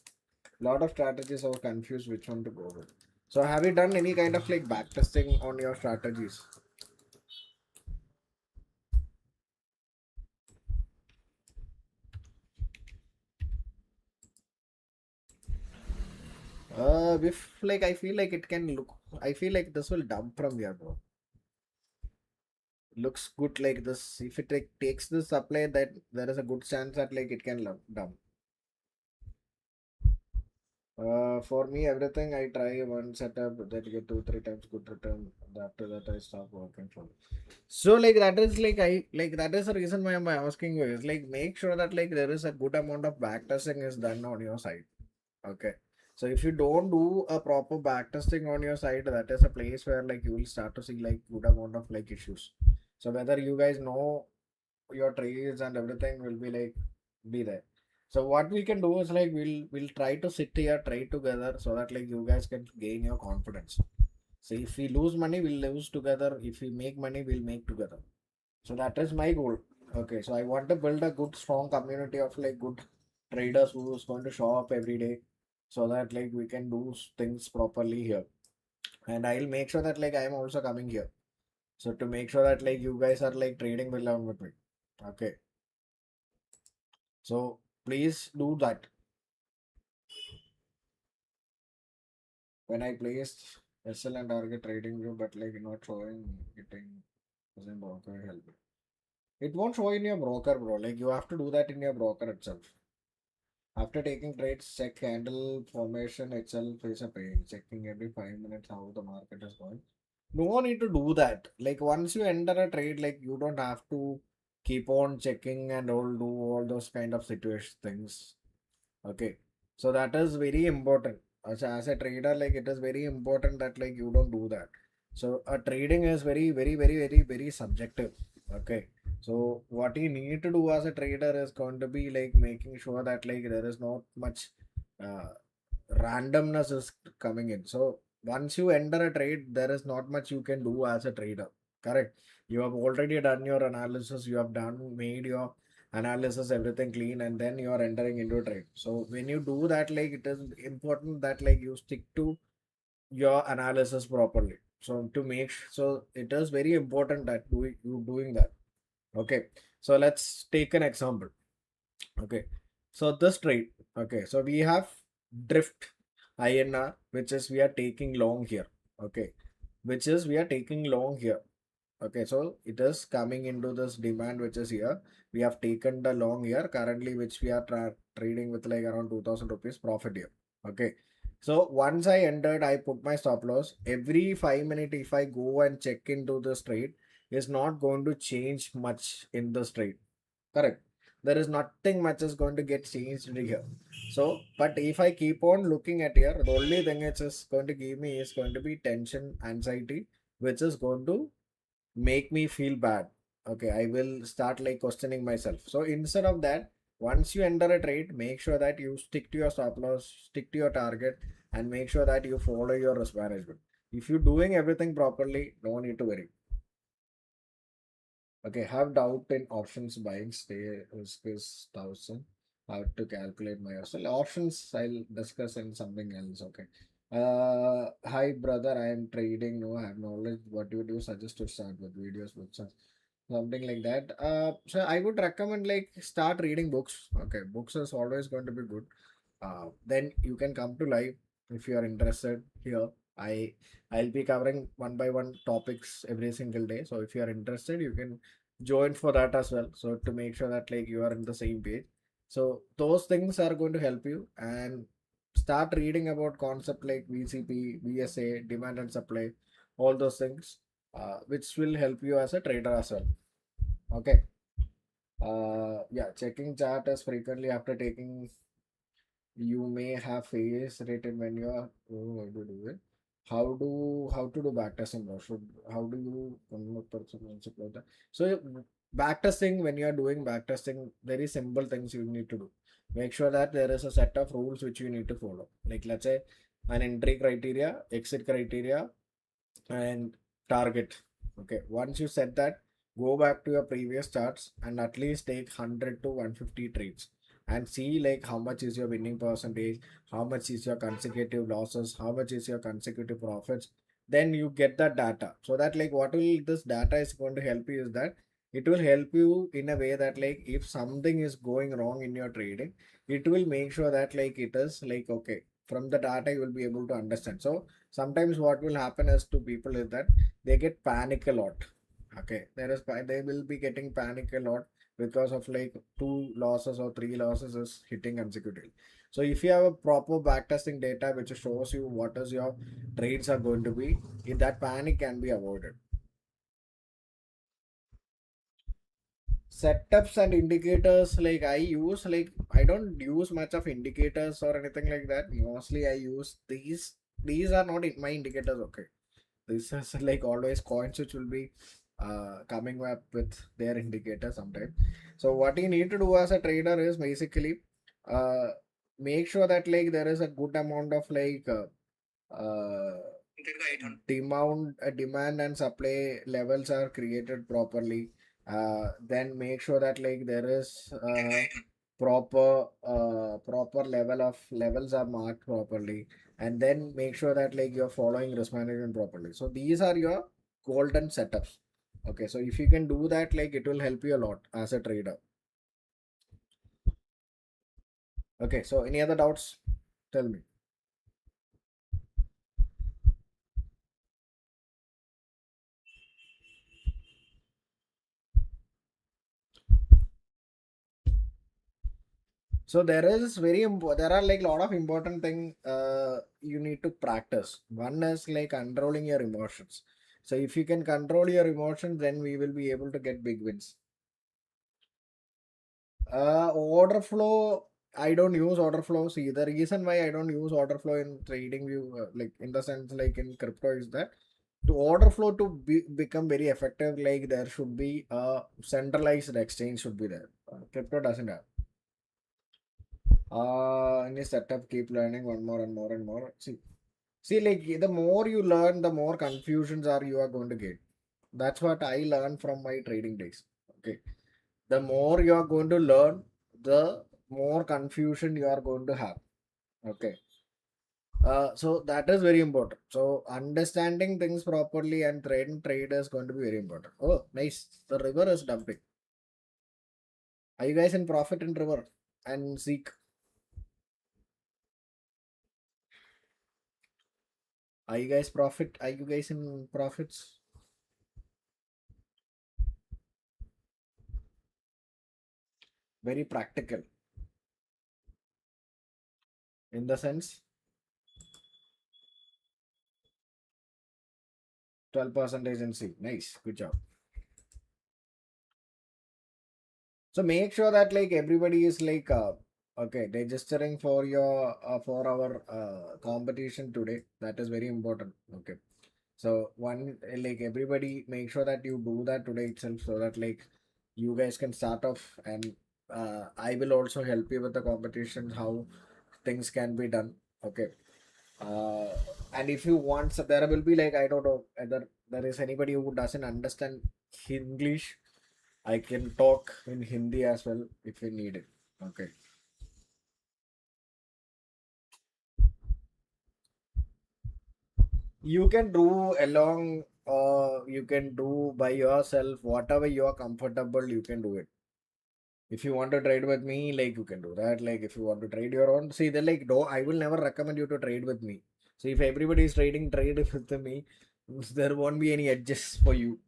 Lot of strategies are confused which one to go with. So, have you done any kind of like back testing on your strategies? If like I feel like it can look, I feel like this will dump from here, bro. Looks good like this. If it takes the supply, that there is a good chance that like it can dump. For me, everything I try one setup that get 2 3 times good return. After that, I stop working for me. So like that is like I like that is the reason why I'm asking you is like make sure that like there is a good amount of backtesting is done on your side. Okay. So if you don't do a proper backtesting on your side, that is a place where like you will start to see like good amount of like issues. So whether you guys know your trades and everything will be like be there. So what we can do is like we'll try to sit here, trade together so that like you guys can gain your confidence. So if we lose money, we'll lose together. If we make money, we'll make together. So that is my goal. Okay, so I want to build a good strong community of like good traders who is going to show up every day so that like we can do things properly here. And I'll make sure that like I'm also coming here. So to make sure that like you guys are like trading along with me. Okay. So please do that. When I placed SL and target trading view, but like not showing getting doesn't broker help. It won't show in your broker, bro. Like you have to do that in your broker itself. After taking trades, check candle formation itself is a pain. Checking every 5 minutes how the market is going. No need to do that. Like once you enter a trade, like you don't have to keep on checking and all do all those kind of situation things. Okay. So that is very important. As a trader, like it is very important that like you don't do that. So a trading is very subjective. Okay. So what you need to do as a trader is going to be like making sure that like there is not much uh, randomness is coming in. So once you enter a trade, there is not much you can do as a trader. Correct. You have already done your analysis. You have made your analysis, everything clean, and then you are entering into a trade. So when you do that, like it is important that like you stick to your analysis properly. So to make so it is very important that you doing that. Okay. So let's take an example. Okay. So this trade. Okay. So we have drift INR, which is we are taking long here. Okay. Which is we are taking long here. Okay, so it is coming into this demand which is here. We have taken the long here currently, which we are trading with like around 2000 rupees profit here. Okay, so once I entered, I put my stop loss. Every 5 minutes, if I go and check into this trade, is not going to change much in this trade. Correct. There is nothing much is going to get changed here. So, but if I keep on looking at here, the only thing it's is going to give me is going to be tension, anxiety, which is going to make me feel bad. Okay, I will start like questioning myself. So instead of that, once you enter a trade, make sure that you stick to your stop loss, stick to your target, and make sure that you follow your risk management. If you're doing everything properly, no need to worry. Okay, have doubt in options buying, stay risk is 1000. How to calculate my options I'll discuss in something else. Okay. Hi brother, I am trading. No, I have knowledge. What do you do? Suggest to start with videos, books, and something like that. So I would recommend like start reading books. Okay, books is always going to be good. Then you can come to live if you are interested here. I'll be covering one by one topics every single day. So if you are interested, you can join for that as well. So to make sure that like you are in the same page. So those things are going to help you and start reading about concept like VCP, VSA, demand and supply, all those things, which will help you as a trader as well. Okay. Yeah, checking chart as frequently after taking you may have face rated when you are how to do it. How to do backtesting bro? How do you convert concept like that? So backtesting, when you are doing backtesting, very simple things you need to do. Make sure that there is a set of rules which you need to follow. Like let's say an entry criteria, exit criteria, and target. Okay, once you set that, go back to your previous charts and at least take 100 to 150 trades and see like how much is your winning percentage, how much is your consecutive losses, how much is your consecutive profits. Then you get that data, so that like what will this data is going to help you is that it will help you in a way that like if something is going wrong in your trading, it will make sure that like it is like okay, from the data you will be able to understand. So sometimes what will happen is to people is that they get panic a lot. Okay, they will be getting panic a lot because of like two losses or three losses is hitting consecutively. So if you have a proper backtesting data which shows you what is your trades are going to be, if that panic can be avoided. Setups and indicators, like I don't use much of indicators or anything like that. Mostly I use these are not my indicators. Okay, this is like always coins which will be coming up with their indicator sometime. So what you need to do as a trader is basically uh, make sure that like there is a good amount of like demand and supply levels are created properly. Then make sure that like there is proper level of levels are marked properly, and then make sure that like you're following risk management properly. So these are your golden setups. Okay, so if you can do that, like it will help you a lot as a trader. Okay, so any other doubts? Tell me. So there are like a lot of important thing you need to practice. One is like controlling your emotions. So if you can control your emotions, then we will be able to get big wins. Order flow, I don't use order flow. See, the reason why I don't use order flow in trading view, like in the sense like in crypto, is that to order flow to become very effective, like there should be a centralized exchange should be there. Crypto doesn't have. Any setup, keep learning one more and more and more. See, like the more you learn, the more confusions are you are going to get. That's what I learned from my trading days. Okay, the more you are going to learn, the more confusion you are going to have. Okay, so that is very important. So understanding things properly and trade is going to be very important. Oh, nice. The river is dumping. Are you guys in profit in river and seek? Are you guys profit? Are you guys in profits? very practical in the sense 12% agency. Nice, good job. So make sure that like everybody is like okay registering for your for our competition today. That is very important. Okay. So one like everybody make sure that you do that today itself so that like you guys can start off and I will also help you with the competition how things can be done. Okay. Uh, and if you want, so there will be like I don't know whether there is anybody who doesn't understand English. I can talk in Hindi as well if you need it. Okay. You can do along you can do by yourself, whatever you are comfortable, you can do it. If you want to trade with me, like you can do that. Like if you want to trade your own, see, they're like, no, I will never recommend you to trade with me. So if everybody is trading, trade with me, there won't be any edges for you.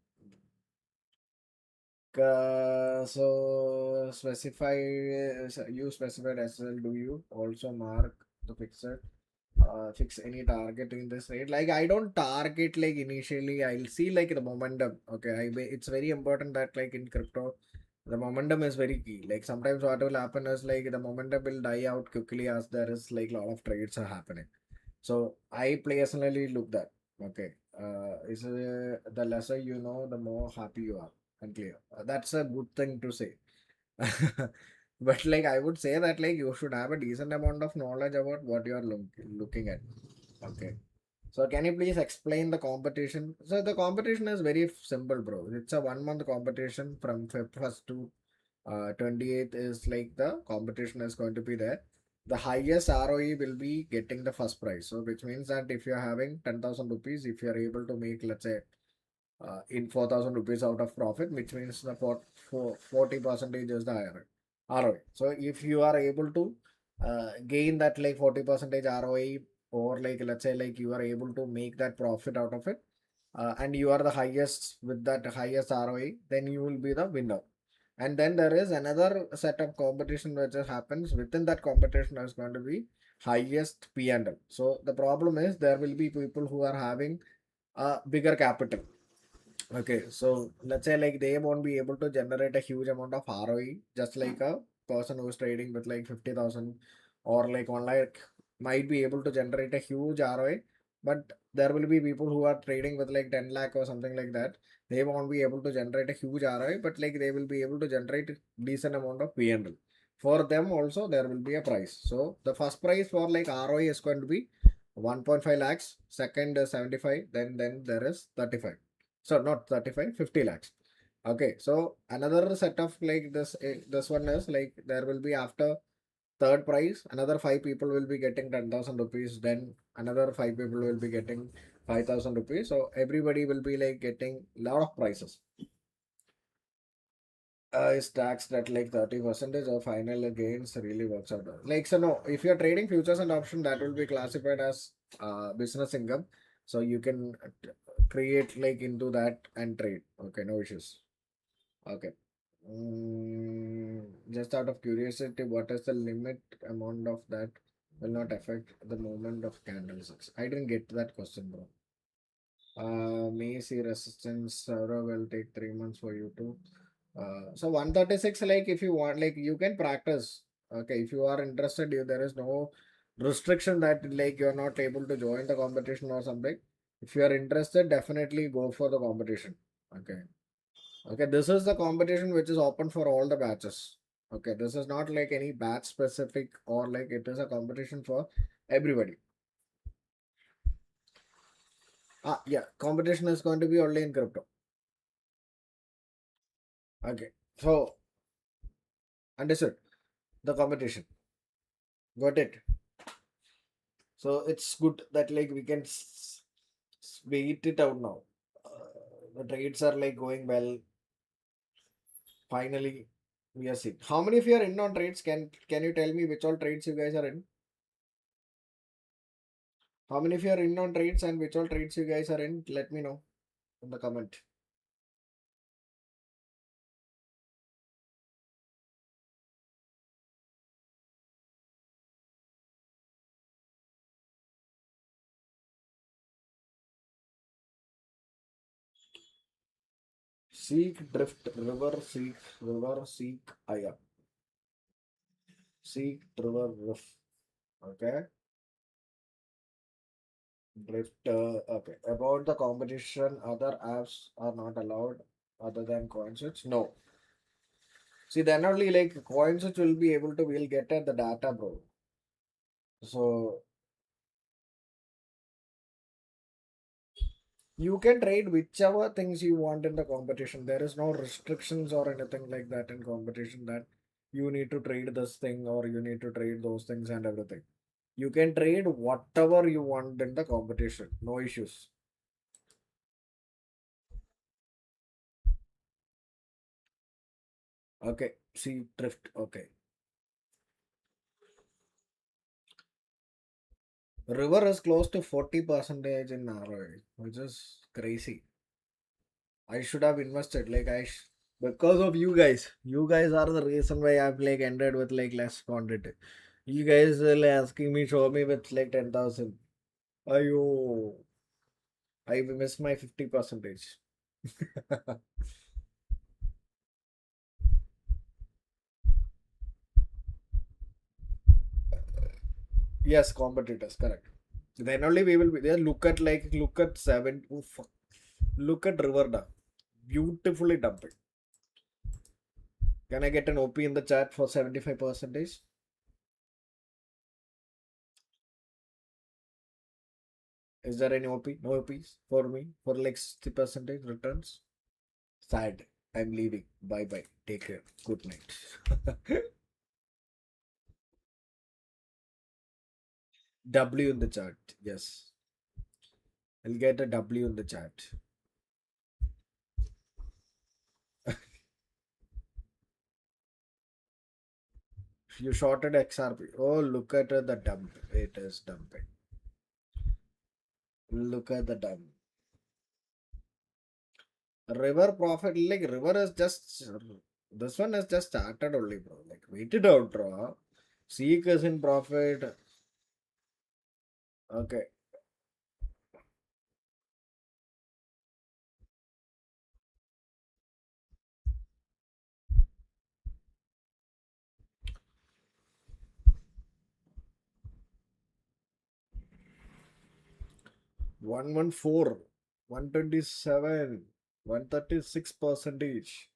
So specify you specified as well. Do you also mark the fixed? Fix any target in this rate? Like I don't target like initially. I'll see like the momentum. Okay, it's very important that like in crypto, the momentum is very key. Like sometimes what will happen is like the momentum will die out quickly as there is like a lot of trades are happening. So I personally look that. Okay, is the lesser you know, the more happy you are and clear. That's a good thing to say. But like I would say that like you should have a decent amount of knowledge about what you are looking at. Okay. So can you please explain the competition? So the competition is very simple, bro. It's a 1 month competition from Feb 1st to 28th is like the competition is going to be there. The highest ROE will be getting the first prize. So which means that if you're having 10,000 rupees, if you're able to make let's say in 4,000 rupees out of profit, which means the 40% is the higher ROE. So if you are able to gain that like 40% ROE, or like let's say like you are able to make that profit out of it, and you are the highest with that highest ROE, then you will be the winner. And then there is another set of competition which happens within that competition is going to be highest P&L. So the problem is there will be people who are having a bigger capital. Okay, so let's say like they won't be able to generate a huge amount of ROE, just like a person who's trading with like 50,000 or like 1 lakh might be able to generate a huge ROE, but there will be people who are trading with like 10 lakh or something like that. They won't be able to generate a huge ROE, but like they will be able to generate decent amount of P&L. For them also there will be a price. So the first price for like ROE is going to be 1.5 lakhs, second is 75, then there is 35. So not 35, 50 lakhs. Okay, so another set of like this one is like there will be after third prize, another five people will be getting 10,000 rupees, then another five people will be getting 5,000 rupees. So everybody will be like getting lot of prizes. Is taxed at like 30% of final gains really works out. Like, so no, if you're trading futures and option, that will be classified as business income. So you can create like into that and trade. Okay, no issues. Okay. Just out of curiosity, what is the limit amount of that will not affect the movement of candlesticks? I didn't get that question, bro. May see resistance server will take 3 months for you to. So 136, like if you want, like you can practice. Okay, if you are interested, there is no restriction that like you're not able to join the competition or something. If you are interested, definitely go for the competition. Okay. Okay, this is the competition which is open for all the batches. Okay, this is not like any batch specific or like it is a competition for everybody. Yeah, competition is going to be only in crypto. Okay, so understood the competition. Got it. So it's good that like we can wait it out now. The trades are like going well. Finally, we are seeing. How many of you are in on trades? Can you tell me which all trades you guys are in? How many of you are in on trades and which all trades you guys are in? Let me know in the comment. Seek drift river, seek river, seek aya. Seek river riff. Okay. Drift. Okay. About the competition, other apps are not allowed other than CoinSwitch. No. See, then only like CoinSwitch will be able to, we'll get at the data, bro. So you can trade whichever things you want in the competition. There is no restrictions or anything like that in competition that you need to trade this thing or you need to trade those things and everything. You can trade whatever you want in the competition. No issues. Okay. See, drift. Okay. River is close to 40 percentage in ROI, which is crazy. I should have invested. Because of you guys. You guys are the reason why I've like ended with like less quantity. You guys are like, asking me show me with like 10,000. Ayo, I missed my 50 percentage. Yes, competitors, correct. Then only we will be there. Look at seven. Oh, fuck. Look at River Dam. Beautifully dumping. Can I get an OP in the chat for 75 percentage? Is there any OP? No OPs for me for like 60 percentage returns. Sad. I'm leaving. Bye bye. Take care. Good night. W in the chat. Yes. I'll get a W in the chat. You shorted XRP. Oh, look at the dump. It is dumping. Look at the dump. River profit. Like River is just. This one has just started only, bro. Like wait it out, bro. Seek is in profit. Okay. 114, 127, 136 percentage,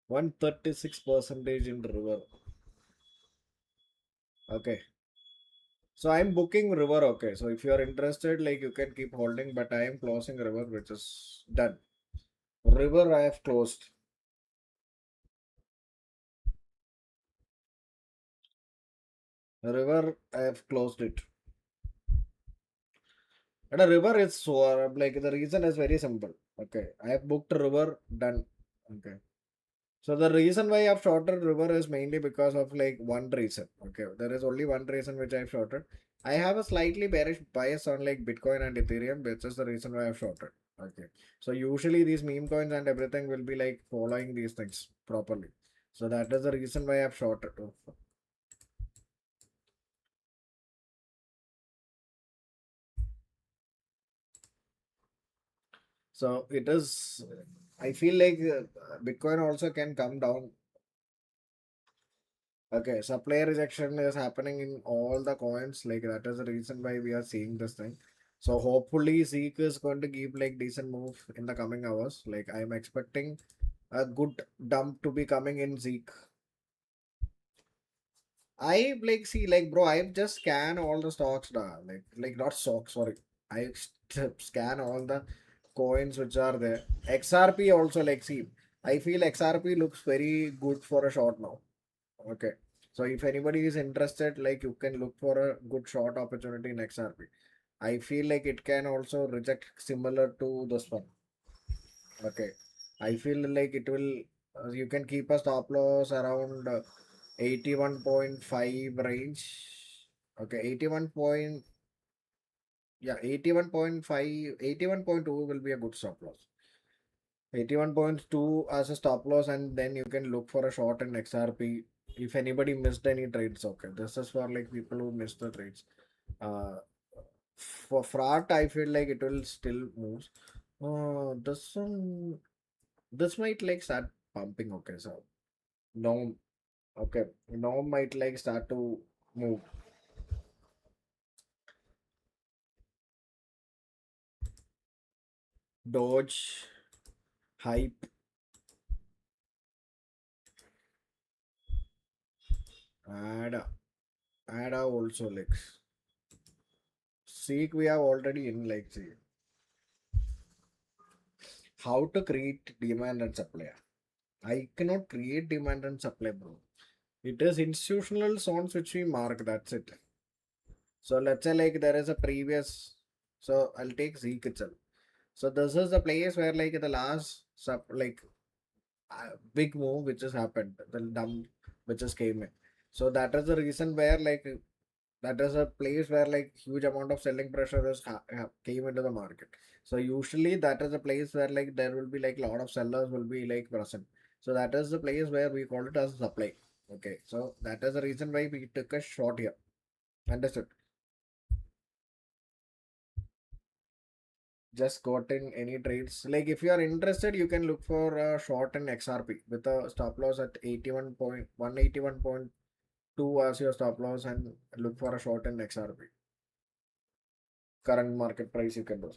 136 percentage in River. Okay. So I'm booking River. Okay. So if you are interested, like you can keep holding, but I am closing River, which is done. River I have closed. River I have closed it. And a river is so like the reason is very simple. Okay. I have booked River, done. Okay. So the reason why I've shorted River is mainly because of like one reason. Okay, there is only one reason which I've shorted. I have a slightly bearish bias on like Bitcoin and Ethereum, which is the reason why I've shorted. Okay, so usually these meme coins and everything will be like following these things properly. So that is the reason why I've shorted. Oh, so it is. I feel like Bitcoin also can come down. Okay, supply rejection is happening in all the coins. Like that is the reason why we are seeing this thing. So hopefully Zeke is going to give like decent move in the coming hours. Like I'm expecting a good dump to be coming in Zeke. I like see like bro, I've just scan all the stocks da. Like not stocks, sorry. I scan all the coins which are there. XRP also like see. I feel XRP looks very good for a short now. Okay. So if anybody is interested, like you can look for a good short opportunity in XRP. I feel like it can also reject similar to this one. Okay. I feel like it will, you can keep a stop loss around 81.5 range. Okay. 81 point, yeah, 81.5, 81.2 will be a good stop loss. 81.2 as a stop loss, and then you can look for a short in XRP. If anybody missed any trades, okay, this is for like people who missed the trades. uh for fraud I feel like it will still move. This one, this might like start pumping. Okay, so no, okay, no might like start to move. Dodge, hype, ADA, ADA also like Seek we have already in like see how to create demand and supply. I cannot create demand and supply, bro. It is institutional zones which we mark. That's it. So let's say like there is a previous. So I'll take Zeek itself. So this is the place where like the last sub like big move which has happened, the dump which has came in. So that is the reason where like that is a place where like huge amount of selling pressure is came into the market. So usually that is a place where like there will be like a lot of sellers will be like present. So that is the place where we call it as supply. Okay, so that is the reason why we took a short here. Understood? Just got in any trades. Like if you are interested, you can look for a short in XRP with a stop loss at 81.181.2 as your stop loss and look for a short in XRP. Current market price you can do.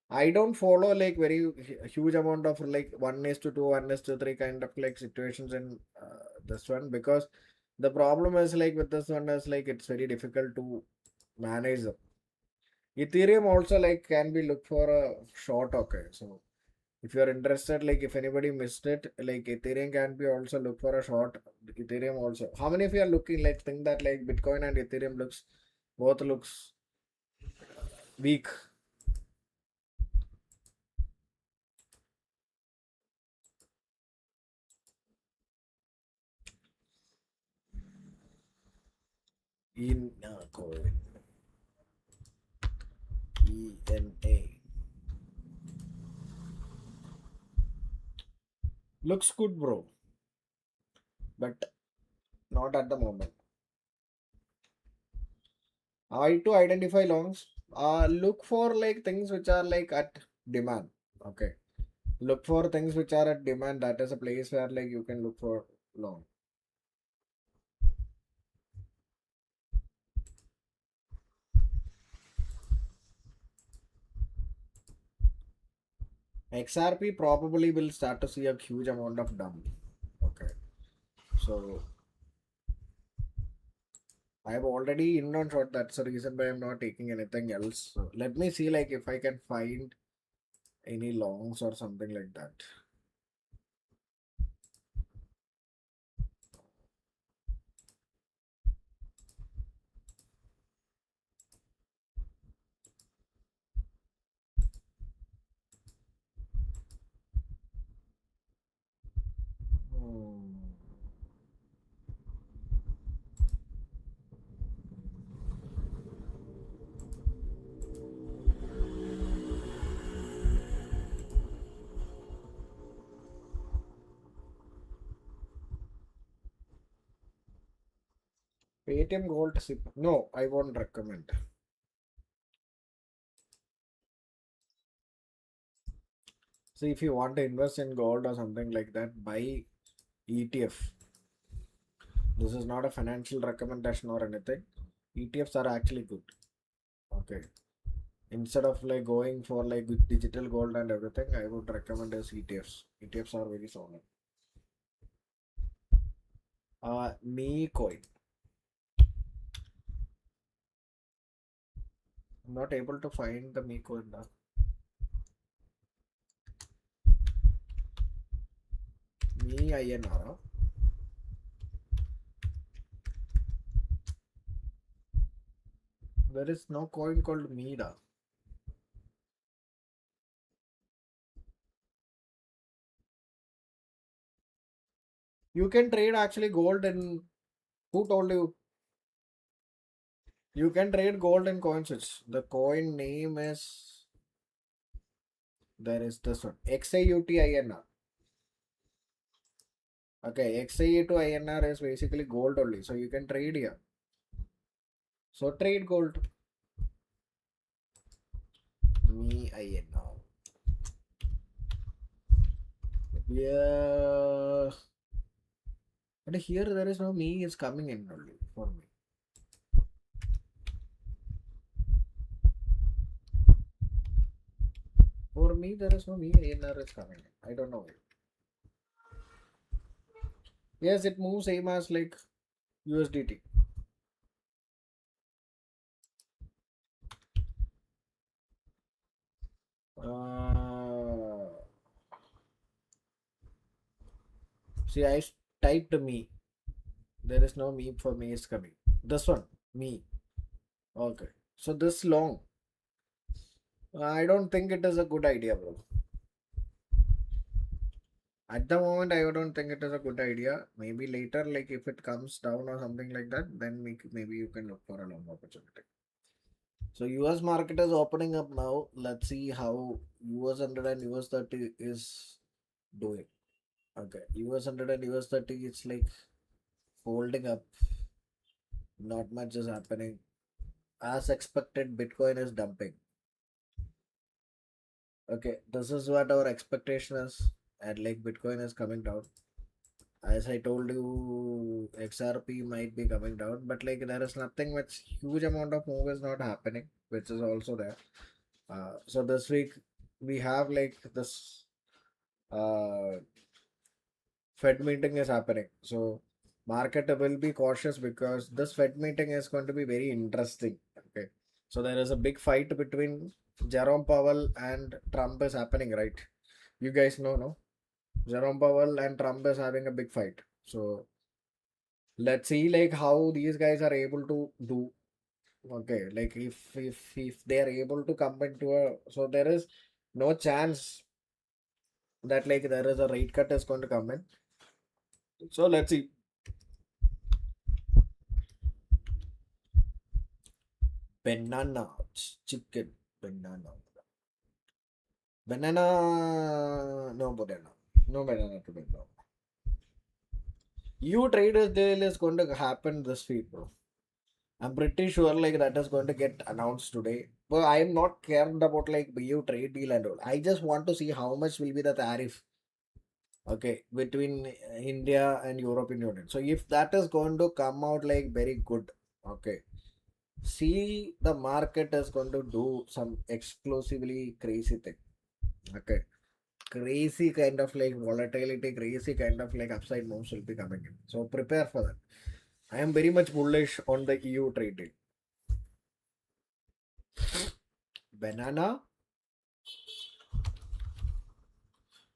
I don't follow like very huge amount of like 1:2, 1:3 kind of like situations in this one because the problem is like with this one is like it's very difficult to manage them. Ethereum also like can be looked for a short. Okay, so if you are interested, like if anybody missed it, like Ethereum can be also look for a short. Ethereum also. How many of you are looking like think that like Bitcoin and Ethereum looks both looks weak? In coin ENA looks good, bro, but not at the moment. How to identify longs? Look for like things which are like at demand. Okay, look for things which are at demand. That is a place where like you can look for long. XRP probably will start to see a huge amount of dump. Okay, so I have already in on short. That's the reason why I'm not taking anything else. So let me see like if I can find any longs or something like that. Hmm. Paytm Gold SIP. No, I won't recommend. See, if you want to invest in gold or something like that, buy ETF. This is not a financial recommendation or anything. ETFs are actually good. Okay. Instead of like going for like with digital gold and everything, I would recommend as ETFs. ETFs are very solid. Me coin. I'm not able to find the me coin now. Me INR. There is no coin called MEDA. You can trade actually gold in. Who told you? You can trade gold in coin switch. The coin name is. There is this one. XAUTINR. Okay, XAE to INR is basically gold only. So you can trade here. So trade gold. Me I now. Yeah. But here there is no me is coming in only for me. For me there is no me INR is coming in. I don't know why. Yes, it moves same as like USDT. Uh, See, I typed me. There is no me for me is coming. This one, me. Okay. So this long. I don't think it is a good idea, bro. At the moment, I don't think it is a good idea. Maybe later, like if it comes down or something like that, then maybe you can look for a long opportunity. So US market is opening up now. Let's see how US 100 and US 30 is doing. Okay, US 100 and US 30, it's like holding up. Not much is happening. As expected, Bitcoin is dumping. Okay, this is what our expectation is, and like Bitcoin is coming down. As I told you, XRP might be coming down, but like there is nothing much huge amount of move is not happening, which is also there. So this week we have like this uh, Fed meeting is happening. So market will be cautious because this Fed meeting is going to be very interesting. Okay, so there is a big fight between Jerome Powell and Trump is happening, right? You guys know, no? Jerome Powell and Trump is having a big fight. So let's see like how these guys are able to do. Okay, like if they are able to come into a, so there is no chance that like there is a rate cut is going to come in. So let's see. Banana chicken banana banana no banana no banana today no. You traders deal is going to happen this week, bro. I'm pretty sure like that is going to get announced today. But I'm not cared about like BU trade deal and all. I just want to see how much will be the tariff, okay, between India and European Union. So if that is going to come out like very good, okay, see the market is going to do some exclusively crazy thing, okay, crazy kind of like volatility, crazy kind of like upside moves will be coming in. So prepare for that. I am very much bullish on the EU trade deal. Banana.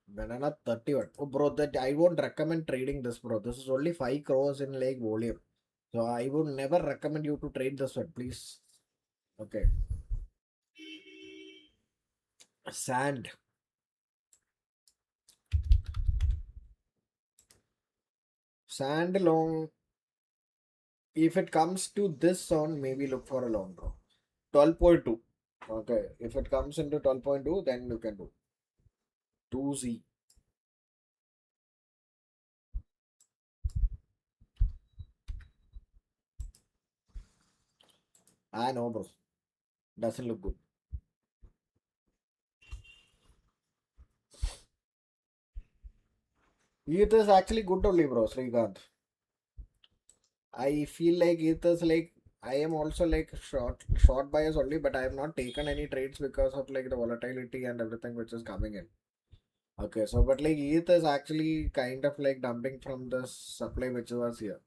Banana 31. Oh, bro, that I won't recommend trading this, bro. This is only 5 crores in like volume. So I would never recommend you to trade this one, please. Okay. Sand. Sand long. If it comes to this zone, maybe look for a long draw. 12.2. Okay. If it comes into 12.2, then you can do 2Z. Ah, no, bro. Doesn't look good. It is actually good only, bro, Srikanth. I feel like it is like I am also like short bias only, but I have not taken any trades because of like the volatility and everything which is coming in. Okay, so but like ETH is actually kind of like dumping from the supply which was here.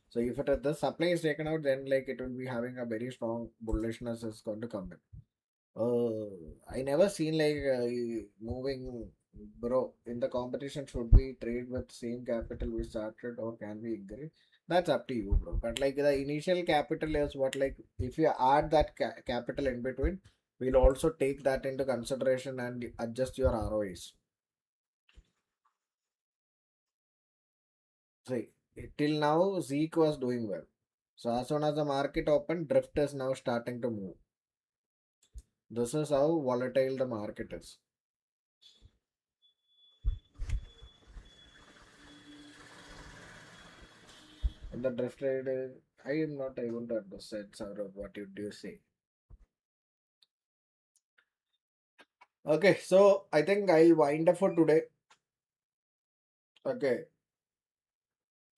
So if the supply is taken out, then like it will be having a very strong bullishness is going to come in. I never seen like moving, bro. In the competition, should we trade with same capital we started, or can we agree? That's up to you, bro. But like the initial capital is what like if you add that capital in between, we'll also take that into consideration and adjust your ROIs. See, till now Zeke was doing well. So as soon as the market opened, drift is now starting to move. This is how volatile the market is. And the drift rate, I am not able to understand, Saurabh, what you do say. Okay, so I think I'll wind up for today. Okay.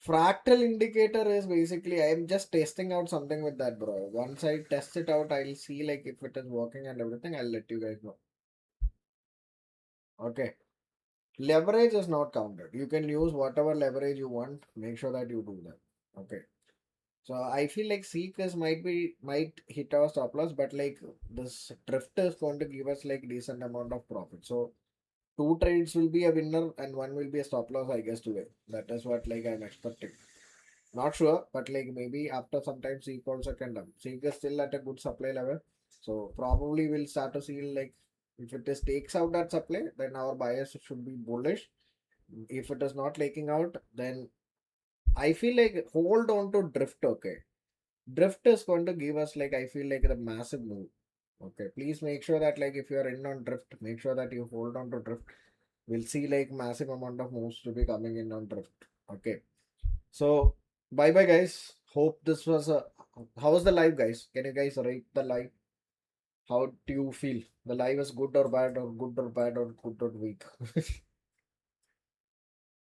Fractal indicator is basically I'm just testing out something with that, bro. Once I test it out, I'll see like if it is working and everything. I'll let you guys know. Okay. Leverage is not counted. You can use whatever leverage you want. Make sure that you do that. Okay. So I feel like Seekers might hit our stop loss, but like this drift is going to give us like decent amount of profit. So two trades will be a winner and one will be a stop loss, I guess, today. That is what like I'm expecting. Not sure, but like maybe after some time Seek also can dump. Seek is still at a good supply level. So probably we'll start to see like if it is takes out that supply, then our bias should be bullish. If it is not taking out, then I feel like hold on to drift, okay. Drift is going to give us like I feel like a massive move. Okay. Please make sure that like if you are in on drift, make sure that you hold on to drift. We'll see like massive amount of moves to be coming in on drift. Okay. So bye bye guys. Hope this was a how was the live guys? Can you guys rate the live? How do you feel? The live is good or bad or good or bad or good or weak?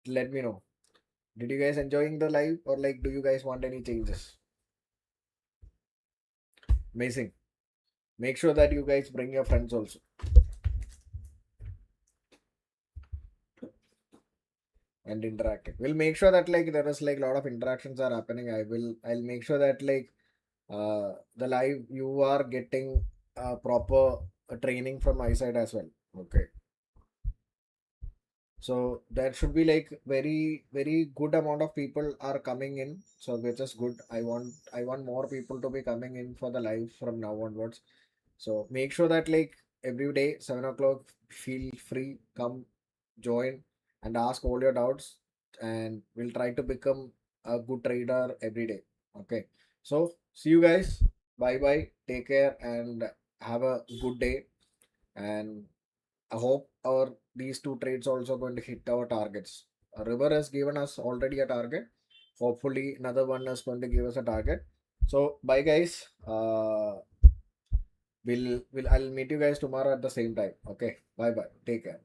Let me know. Did you guys enjoying the live or like do you guys want any changes? Amazing. Make sure that you guys bring your friends also and interact. We'll make sure that like there is like a lot of interactions are happening. I'll make sure that like the live you are getting proper training from my side as well. Okay. So there should be like very good amount of people are coming in. So which is good. I want more people to be coming in for the live from now onwards. So make sure that like every day 7 o'clock, feel free, come join and ask all your doubts, and we'll try to become a good trader every day. Okay. So see you guys. Bye bye. Take care and have a good day. And I hope our these two trades also going to hit our targets. River has given us already a target. Hopefully another one is going to give us a target. So bye guys. We'll I'll meet you guys tomorrow at the same time. Okay. Bye bye. Take care.